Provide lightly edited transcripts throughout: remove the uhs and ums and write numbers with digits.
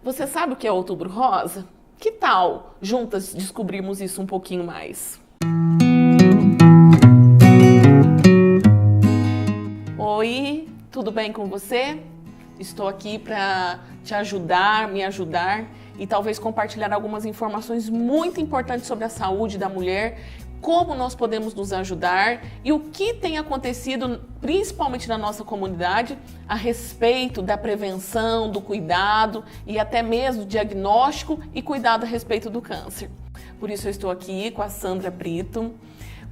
Você sabe o que é Outubro Rosa? Que tal juntas descobrirmos isso um pouquinho mais? Oi, tudo bem com você? Estou aqui para te ajudar, me ajudar e talvez compartilhar algumas informações muito importantes sobre a saúde da mulher, como nós podemos nos ajudar e o que tem acontecido, principalmente na nossa comunidade, a respeito da prevenção, do cuidado e até mesmo diagnóstico e cuidado a respeito do câncer. Por isso eu estou aqui com a Sandra Brito,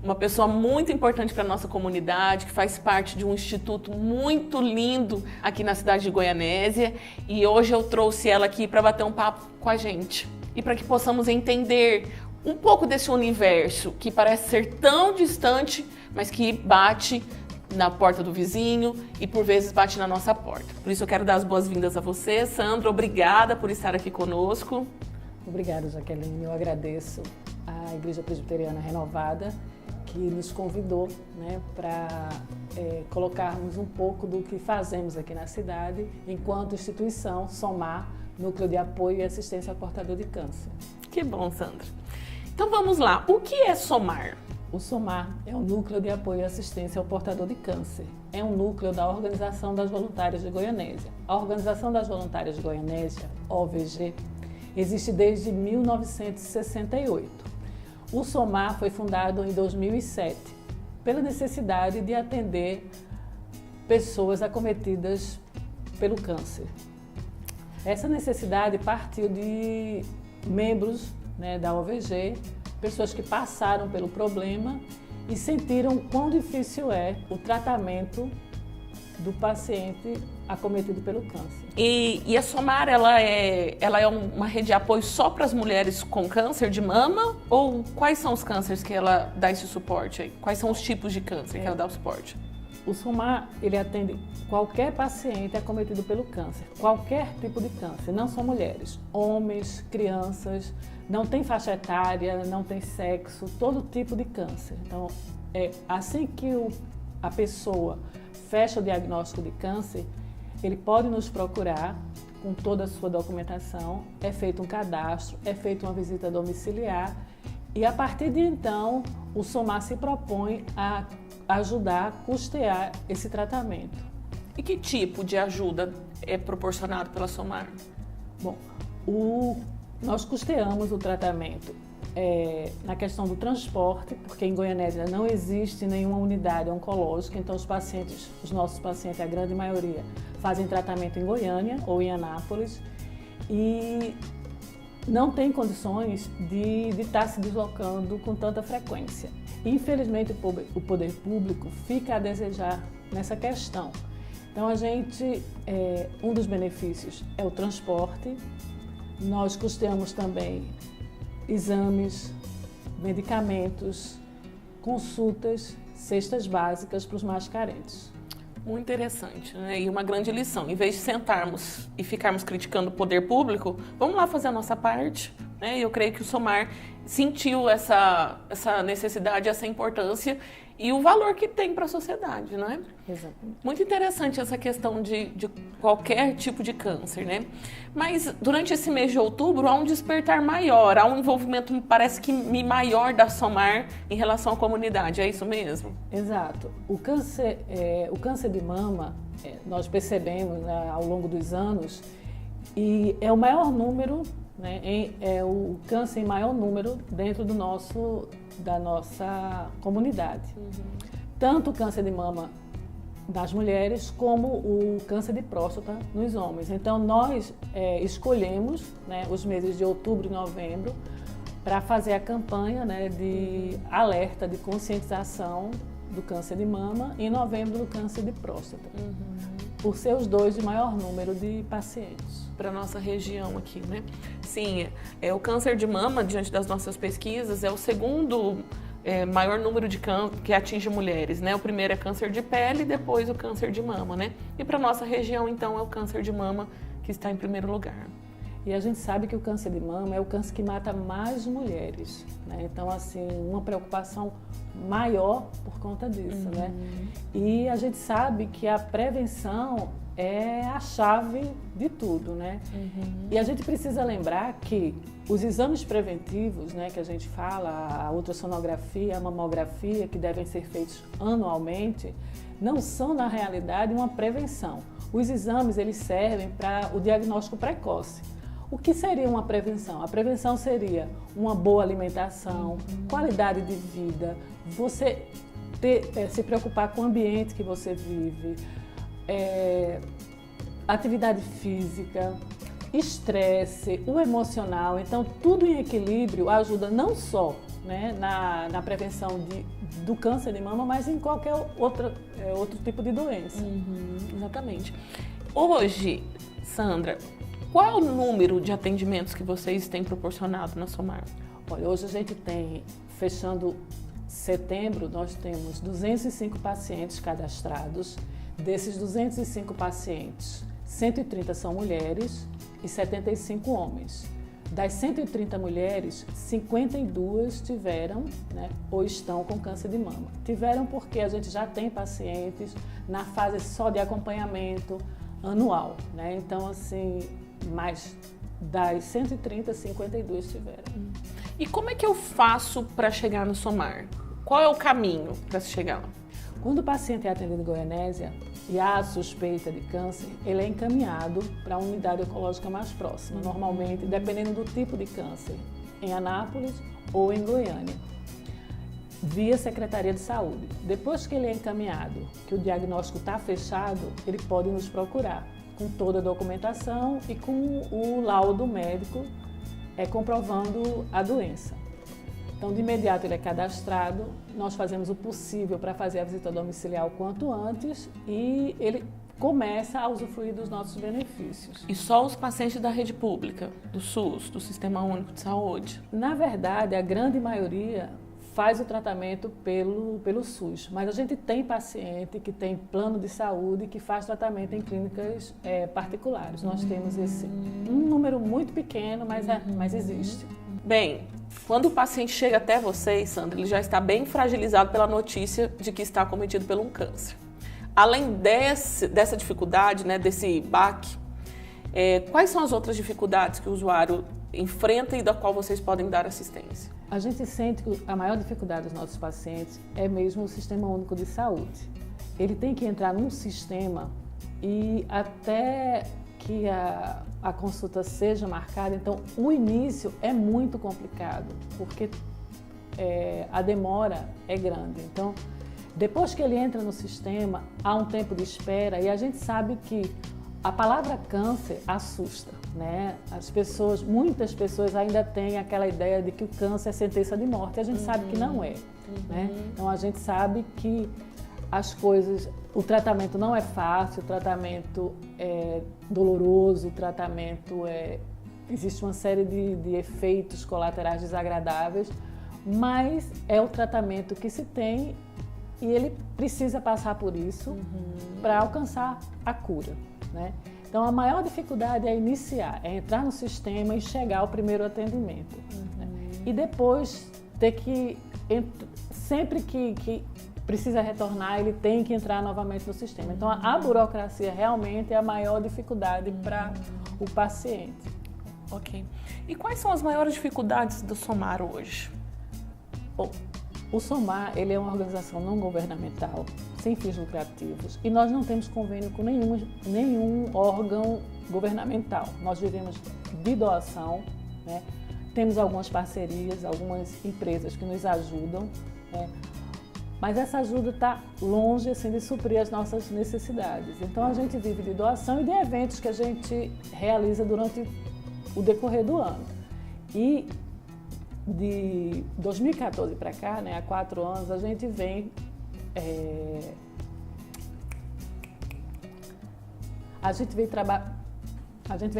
uma pessoa muito importante para a nossa comunidade, que faz parte de um instituto muito lindo aqui na cidade de Goianésia, e hoje eu trouxe ela aqui para bater um papo com a gente e para que possamos entender um pouco desse universo que parece ser tão distante, mas que bate na porta do vizinho e por vezes bate na nossa porta. Por isso eu quero dar as boas-vindas a você, Sandra, obrigada por estar aqui conosco. Obrigada, Jaqueline. Eu agradeço à Igreja Presbiteriana Renovada, que nos convidou, para colocarmos um pouco do que fazemos aqui na cidade, enquanto instituição SOMAR, Núcleo de Apoio e Assistência ao Portador de Câncer. Que bom, Sandra. Então vamos lá, o que é SOMAR? O SOMAR é o Núcleo de Apoio e Assistência ao Portador de Câncer. É um núcleo da Organização das Voluntárias de Goianésia. A Organização das Voluntárias de Goianésia, OVG, existe desde 1968. O SOMAR foi fundado em 2007, pela necessidade de atender pessoas acometidas pelo câncer. Essa necessidade partiu de membros da OVG, pessoas que passaram pelo problema e sentiram quão difícil é o tratamento do paciente acometido pelo câncer. E a SOMAR, ela é uma rede de apoio só para as mulheres com câncer de mama? Ou quais são os cânceres que ela dá esse suporte aí? Quais são os tipos de câncer que ela dá o suporte? O SOMAR, ele atende qualquer paciente acometido pelo câncer, qualquer tipo de câncer, não são mulheres, homens, crianças, não tem faixa etária, não tem sexo, todo tipo de câncer. Então, assim que a pessoa fecha o diagnóstico de câncer, ele pode nos procurar com toda a sua documentação, é feito um cadastro, é feita uma visita domiciliar e a partir de então o SOMAR se propõe a ajudar a custear esse tratamento. E que tipo de ajuda é proporcionado pela SOMAR? Bom, nós custeamos o tratamento na questão do transporte, porque em Goianésia não existe nenhuma unidade oncológica, então os nossos pacientes, a grande maioria, fazem tratamento em Goiânia ou em Anápolis e não tem condições de estar se deslocando com tanta frequência. Infelizmente, o poder público fica a desejar nessa questão. Então, um dos benefícios é o transporte. Nós custeamos também exames, medicamentos, consultas, cestas básicas para os mais carentes. Muito interessante, né? E uma grande lição. Em vez de sentarmos e ficarmos criticando o poder público, vamos lá fazer a nossa parte, né? Eu creio que o SOMAR sentiu essa necessidade, essa importância e o valor que tem para a sociedade, não é? Exatamente. Muito interessante essa questão de qualquer tipo de câncer, né? Mas durante esse mês de outubro há um despertar maior, há um envolvimento, parece que maior da SOMAR em relação à comunidade, é isso mesmo? Exato. O câncer de mama, nós percebemos ao longo dos anos, e é o maior número, é o câncer em maior número dentro da nossa comunidade. Tanto o câncer de mama das mulheres como o câncer de próstata nos homens. Então nós escolhemos os meses de outubro e novembro para fazer a campanha de alerta, de conscientização do câncer de mama e em novembro do câncer de próstata. Por ser os dois de maior número de pacientes. Para a nossa região aqui, né? Sim, o câncer de mama, diante das nossas pesquisas, é o segundo maior número de câncer que atinge mulheres, né? O primeiro é câncer de pele, depois o câncer de mama, né? E para a nossa região, então, é o câncer de mama que está em primeiro lugar. E a gente sabe que o câncer de mama é o câncer que mata mais mulheres, Então, assim, uma preocupação maior por conta disso, E a gente sabe que a prevenção é a chave de tudo, né? E a gente precisa lembrar que os exames preventivos, né, que a gente fala, a ultrassonografia, a mamografia, que devem ser feitos anualmente, não são, na realidade, uma prevenção. Os exames, eles servem para o diagnóstico precoce. O que seria uma prevenção? A prevenção seria uma boa alimentação, qualidade de vida, você se preocupar com o ambiente que você vive, atividade física, estresse, o emocional. Então, tudo em equilíbrio ajuda não só, né, na prevenção do câncer de mama, mas em qualquer outro tipo de doença. Exatamente. Hoje, Sandra, qual é o número de atendimentos que vocês têm proporcionado na Somar? Olha, hoje a gente tem, fechando setembro, nós temos 205 pacientes cadastrados. Desses 205 pacientes, 130 são mulheres e 75 homens. Das 130 mulheres, 52 tiveram, né, ou estão com câncer de mama. Tiveram porque a gente já tem pacientes na fase só de acompanhamento anual, né? Então, assim, mais das 130, 52 tiveram. E como é que eu faço para chegar no Somar? Qual é o caminho para se chegar lá? Quando o paciente é atendido em Goianésia e há suspeita de câncer, ele é encaminhado para a unidade oncológica mais próxima, normalmente, dependendo do tipo de câncer, em Anápolis ou em Goiânia, via Secretaria de Saúde. Depois que ele é encaminhado, que o diagnóstico está fechado, ele pode nos procurar com toda a documentação e com o laudo médico comprovando a doença. Então, de imediato ele é cadastrado, nós fazemos o possível para fazer a visita domiciliar o quanto antes e ele começa a usufruir dos nossos benefícios. E só os pacientes da rede pública, do SUS, do Sistema Único de Saúde? Na verdade, a grande maioria faz o tratamento pelo SUS, mas a gente tem paciente que tem plano de saúde que faz tratamento em clínicas particulares. Nós temos um número muito pequeno, mas existe. Bem, quando o paciente chega até vocês, Sandra, ele já está bem fragilizado pela notícia de que está acometido por um câncer. Além dessa dificuldade, né, desse baque, quais são as outras dificuldades que o usuário enfrenta e da qual vocês podem dar assistência? A gente sente que a maior dificuldade dos nossos pacientes é mesmo o Sistema Único de Saúde. Ele tem que entrar num sistema e até que a consulta seja marcada, então o início é muito complicado, porque a demora é grande. Então, depois que ele entra no sistema, há um tempo de espera e a gente sabe que a palavra câncer assusta, né? Muitas pessoas ainda têm aquela ideia de que o câncer é sentença de morte, e a gente sabe que não é, né? Então a gente sabe que as coisas, o tratamento não é fácil, o tratamento é doloroso, o tratamento existe uma série de efeitos colaterais desagradáveis, mas é o tratamento que se tem e ele precisa passar por isso para alcançar a cura, né? Então a maior dificuldade é iniciar, é entrar no sistema e chegar ao primeiro atendimento, né? E depois ter que, sempre que precisa retornar, ele tem que entrar novamente no sistema. Então, a burocracia realmente é a maior dificuldade para o paciente. Ok. E quais são as maiores dificuldades do Somar hoje? Bom, o Somar, ele é uma organização não governamental, sem fins lucrativos, e nós não temos convênio com nenhum órgão governamental. Nós vivemos de doação, né? Temos algumas parcerias, algumas empresas que nos ajudam, né? Mas essa ajuda está longe assim, de suprir as nossas necessidades. Então a gente vive de doação e de eventos que a gente realiza durante o decorrer do ano. E de 2014 para cá, né, há 4 anos, a gente vem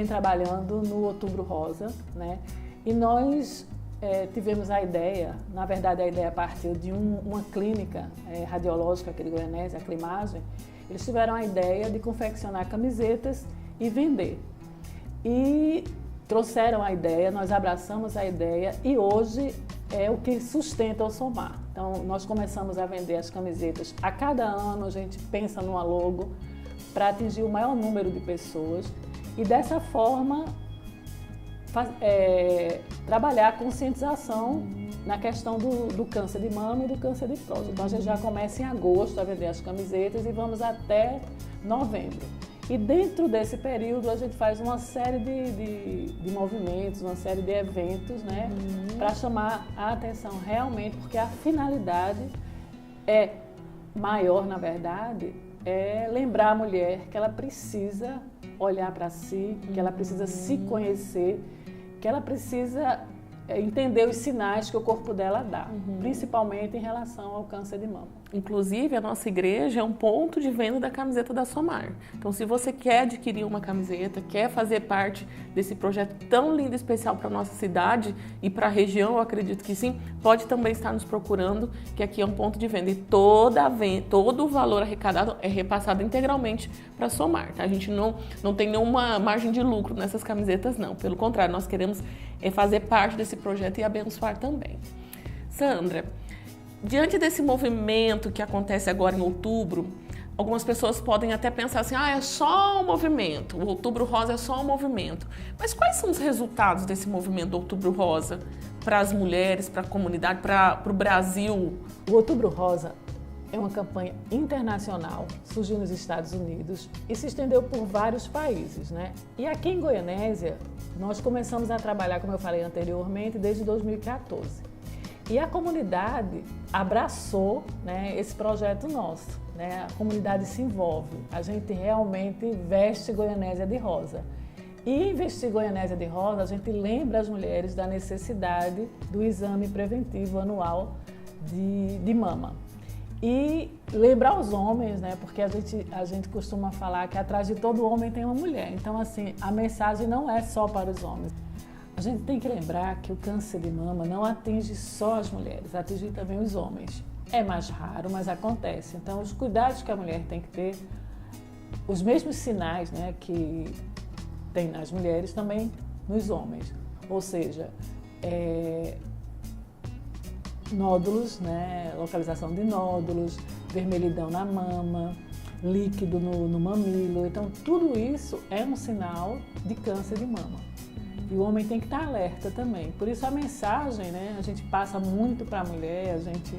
trabalhando no Outubro Rosa, né? E nós tivemos a ideia, na verdade a ideia partiu de uma clínica radiológica aqui de Goianésia, a Climagem. Eles tiveram a ideia de confeccionar camisetas e vender. E trouxeram a ideia, nós abraçamos a ideia e hoje é o que sustenta o Somar. Então nós começamos a vender as camisetas. A cada ano a gente pensa numa logo para atingir o maior número de pessoas e dessa forma trabalhar a conscientização na questão do câncer de mama e do câncer de próstata. Então a gente já começa em agosto a vender as camisetas e vamos até novembro. E dentro desse período a gente faz uma série de movimentos, uma série de eventos, né, para chamar a atenção realmente, porque a finalidade é maior, na verdade, é lembrar a mulher que ela precisa olhar para si, que ela precisa se conhecer, que ela precisa entender os sinais que o corpo dela dá, principalmente em relação ao câncer de mama. Inclusive, a nossa igreja é um ponto de venda da camiseta da Somar. Então, se você quer adquirir uma camiseta, quer fazer parte desse projeto tão lindo e especial para a nossa cidade e para a região, eu acredito que sim, pode também estar nos procurando, que aqui é um ponto de venda. E todo o valor arrecadado é repassado integralmente para a Somar. Tá? A gente não tem nenhuma margem de lucro nessas camisetas, não. Pelo contrário, nós queremos fazer parte desse projeto e abençoar também. Sandra, diante desse movimento que acontece agora em outubro, algumas pessoas podem até pensar assim, é só um movimento, o Outubro Rosa é só um movimento. Mas quais são os resultados desse movimento do Outubro Rosa para as mulheres, para a comunidade, para o Brasil? O Outubro Rosa é uma campanha internacional, surgiu nos Estados Unidos e se estendeu por vários países, né? E aqui em Goianésia, nós começamos a trabalhar, como eu falei anteriormente, desde 2014. E a comunidade abraçou, né, esse projeto nosso, né? A comunidade se envolve, a gente realmente veste Goianésia de rosa. E em vestir Goianésia de rosa, a gente lembra as mulheres da necessidade do exame preventivo anual de mama. E lembrar os homens, né, porque a gente costuma falar que atrás de todo homem tem uma mulher. Então, assim, a mensagem não é só para os homens. A gente tem que lembrar que o câncer de mama não atinge só as mulheres, atinge também os homens. É mais raro, mas acontece. Então, os cuidados que a mulher tem que ter, os mesmos sinais, né, que tem nas mulheres, também nos homens. Ou seja, nódulos, né, localização de nódulos, vermelhidão na mama, líquido no mamilo. Então, tudo isso é um sinal de câncer de mama. E o homem tem que estar alerta também. Por isso a mensagem, né, a gente passa muito para a mulher, a gente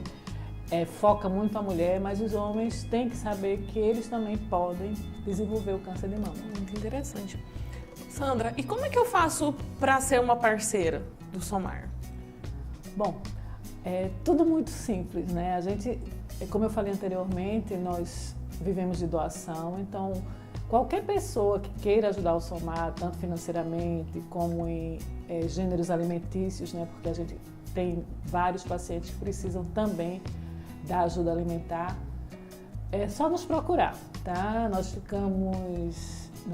foca muito a mulher, mas os homens têm que saber que eles também podem desenvolver o câncer de mama. Muito interessante. Sandra, e como é que eu faço para ser uma parceira do Somar? Bom, é tudo muito simples, né? A gente, como eu falei anteriormente, nós vivemos de doação, então qualquer pessoa que queira ajudar o Somar, tanto financeiramente como em gêneros alimentícios, né? Porque a gente tem vários pacientes que precisam também da ajuda alimentar, é só nos procurar, tá? Nós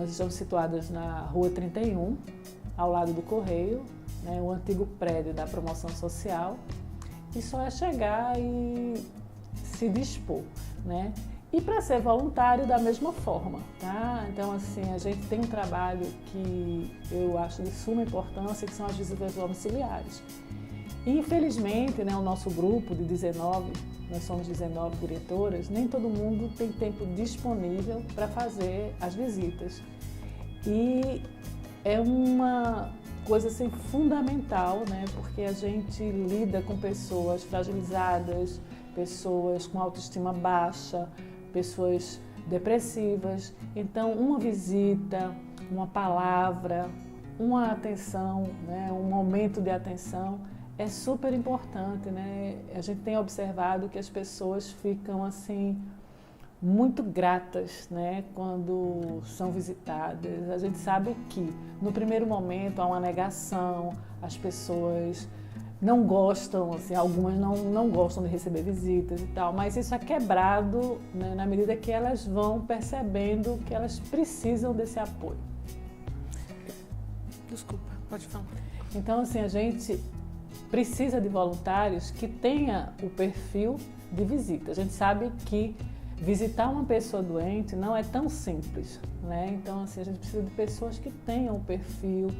estamos situados na Rua 31, ao lado do Correio, né? O antigo prédio da Promoção Social, e só é chegar e se dispor, né? E para ser voluntário da mesma forma, tá? Então, assim, a gente tem um trabalho que eu acho de suma importância, que são as visitas domiciliares. E, infelizmente, né, o nosso grupo de 19, nós somos 19 diretoras, nem todo mundo tem tempo disponível para fazer as visitas. E é uma coisa assim, fundamental, né? Porque a gente lida com pessoas fragilizadas, pessoas com autoestima baixa, pessoas depressivas. Então, uma visita, uma palavra, uma atenção, né, um momento de atenção é super importante, né? A gente tem observado que as pessoas ficam assim muito gratas, né, quando são visitadas. A gente sabe que no primeiro momento há uma negação, as pessoas não gostam, assim, algumas não gostam de receber visitas e tal, mas isso é quebrado, né, na medida que elas vão percebendo que elas precisam desse apoio. Desculpa, pode falar. Então, assim, a gente precisa de voluntários que tenham o perfil de visita. A gente sabe que visitar uma pessoa doente não é tão simples, né? Então, assim, a gente precisa de pessoas que tenham o perfil,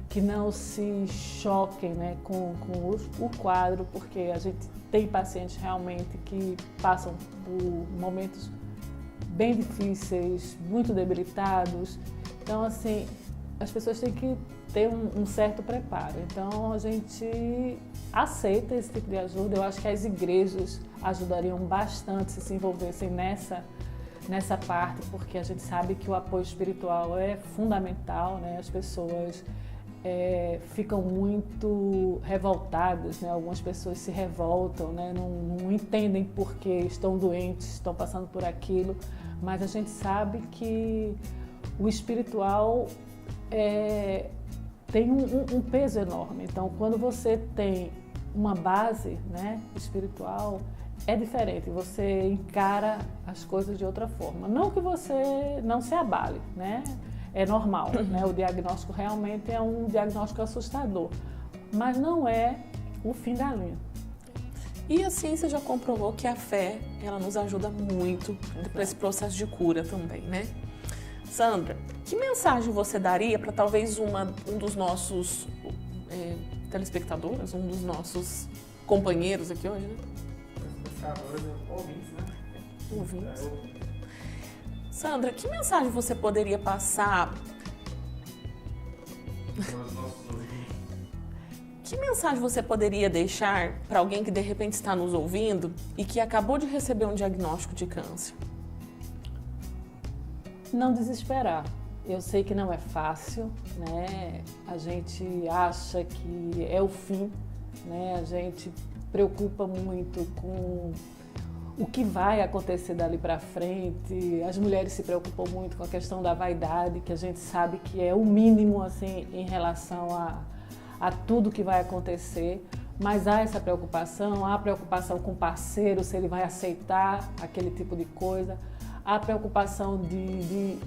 que não se choquem, né, com o quadro, porque a gente tem pacientes realmente que passam por momentos bem difíceis, muito debilitados. Então, assim, as pessoas têm que ter um certo preparo. Então, a gente aceita esse tipo de ajuda. Eu acho que as igrejas ajudariam bastante se envolvessem nessa parte, porque a gente sabe que o apoio espiritual é fundamental, né? As pessoas ficam muito revoltadas, né? Algumas pessoas se revoltam, né? Não entendem por que estão doentes, estão passando por aquilo, mas a gente sabe que o espiritual tem um peso enorme. Então, quando você tem uma base, né, espiritual, é diferente, você encara as coisas de outra forma. Não que você não se abale, né? É normal, né? O diagnóstico realmente é um diagnóstico assustador, mas não é o fim da linha. E a ciência já comprovou que a fé, ela nos ajuda muito para esse processo de cura também, né? Sandra, que mensagem você daria para talvez um dos nossos telespectadores, um dos nossos companheiros aqui hoje, né? Ouvintes, né? Ouvintes. Sandra, que mensagem você poderia passar? Que mensagem você poderia deixar para alguém que de repente está nos ouvindo e que acabou de receber um diagnóstico de câncer? Não desesperar. Eu sei que não é fácil, né? A gente acha que é o fim, né? A gente preocupa muito com o que vai acontecer dali para frente. As mulheres se preocupam muito com a questão da vaidade, que a gente sabe que é o mínimo assim em relação a tudo que vai acontecer. Mas há essa preocupação, há a preocupação com o parceiro, se ele vai aceitar aquele tipo de coisa. Há a preocupação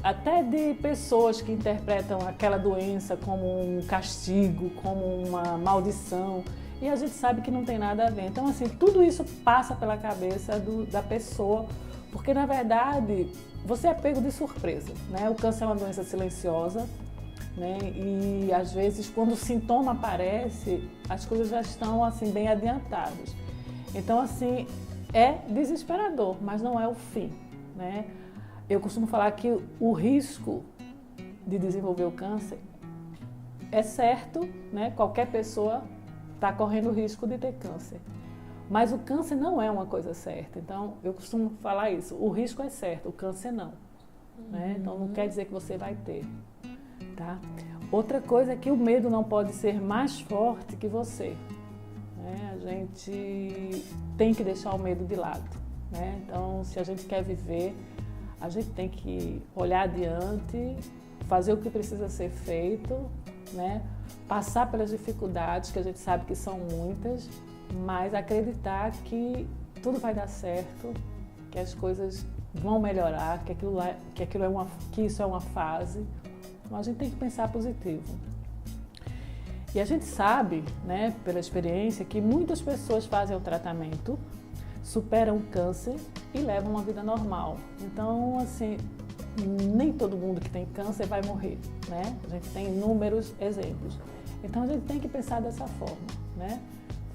até de pessoas que interpretam aquela doença como um castigo, como uma maldição. E a gente sabe que não tem nada a ver. Então, assim, tudo isso passa pela cabeça da pessoa, porque, na verdade, você é pego de surpresa, né? O câncer é uma doença silenciosa, né? E, às vezes, quando o sintoma aparece, as coisas já estão, assim, bem adiantadas. Então, assim, é desesperador, mas não é o fim, né? Eu costumo falar que o risco de desenvolver o câncer é certo, né? Qualquer pessoa está correndo o risco de ter câncer. Mas o câncer não é uma coisa certa. Então, eu costumo falar isso. O risco é certo, o câncer não. Né? Então, não quer dizer que você vai ter. Tá? Outra coisa é que o medo não pode ser mais forte que você. Né? A gente tem que deixar o medo de lado. Né? Então, se a gente quer viver, a gente tem que olhar adiante, fazer o que precisa ser feito, né? Passar pelas dificuldades, que a gente sabe que são muitas, mas acreditar que tudo vai dar certo, que as coisas vão melhorar, que isso é uma fase. Mas a gente tem que pensar positivo. E a gente sabe, né, pela experiência, que muitas pessoas fazem o tratamento, superam o câncer e levam uma vida normal. Então, assim, nem todo mundo que tem câncer vai morrer, né? A gente tem inúmeros exemplos. Então, a gente tem que pensar dessa forma, né?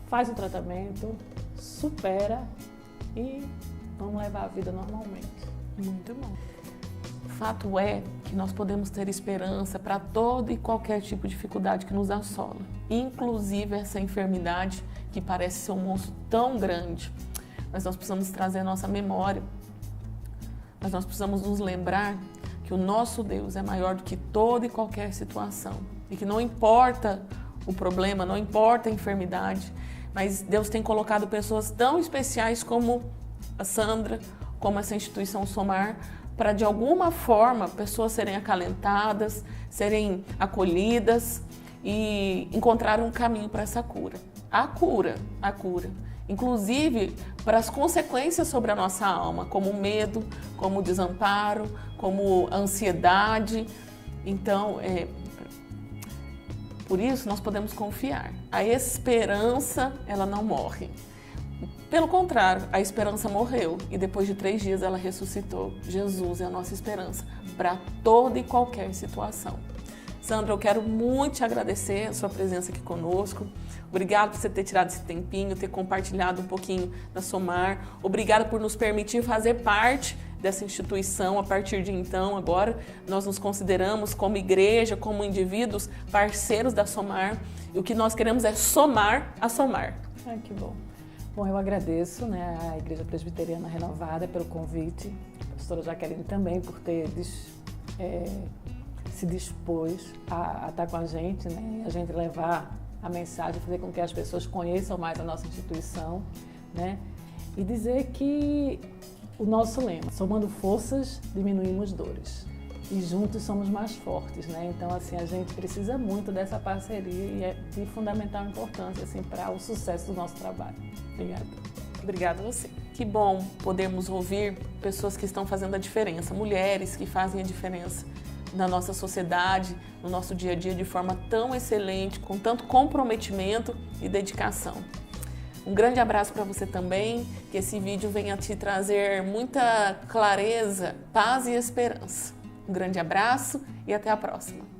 Faz o tratamento, supera e vamos levar a vida normalmente. Muito bom. Fato é que nós podemos ter esperança para todo e qualquer tipo de dificuldade que nos assola, inclusive essa enfermidade que parece ser um monstro tão grande. Mas nós precisamos trazer a nossa memória, mas nós precisamos nos lembrar que o nosso Deus é maior do que toda e qualquer situação e que não importa o problema, não importa a enfermidade, mas Deus tem colocado pessoas tão especiais como a Sandra, como essa instituição Somar, para de alguma forma pessoas serem acalentadas, serem acolhidas e encontrar um caminho para essa cura. A cura. Inclusive para as consequências sobre a nossa alma, como o medo, como o desamparo, como a ansiedade. Então, por isso nós podemos confiar. A esperança, ela não morre. Pelo contrário, a esperança morreu e depois de 3 dias ela ressuscitou. Jesus é a nossa esperança para toda e qualquer situação. Sandra, eu quero muito te agradecer a sua presença aqui conosco. Obrigada por você ter tirado esse tempinho, ter compartilhado um pouquinho da Somar. Obrigada por nos permitir fazer parte dessa instituição. A partir de então, agora, nós nos consideramos como igreja, como indivíduos, parceiros da Somar. E o que nós queremos é somar a Somar. Ai, que bom. Bom, eu agradeço, né, à Igreja Presbiteriana Renovada pelo convite, a pastora Jaqueline também por ter se dispôs a estar com a gente, né, e a gente levar a mensagem, fazer com que as pessoas conheçam mais a nossa instituição, né, e dizer que o nosso lema, somando forças, diminuímos dores. E juntos somos mais fortes, né? Então, assim, a gente precisa muito dessa parceria e é de fundamental importância, assim, para o sucesso do nosso trabalho. Obrigada. Obrigada a você. Que bom podermos ouvir pessoas que estão fazendo a diferença, mulheres que fazem a diferença na nossa sociedade, no nosso dia a dia, de forma tão excelente, com tanto comprometimento e dedicação. Um grande abraço para você também, que esse vídeo venha te trazer muita clareza, paz e esperança. Um grande abraço e até a próxima.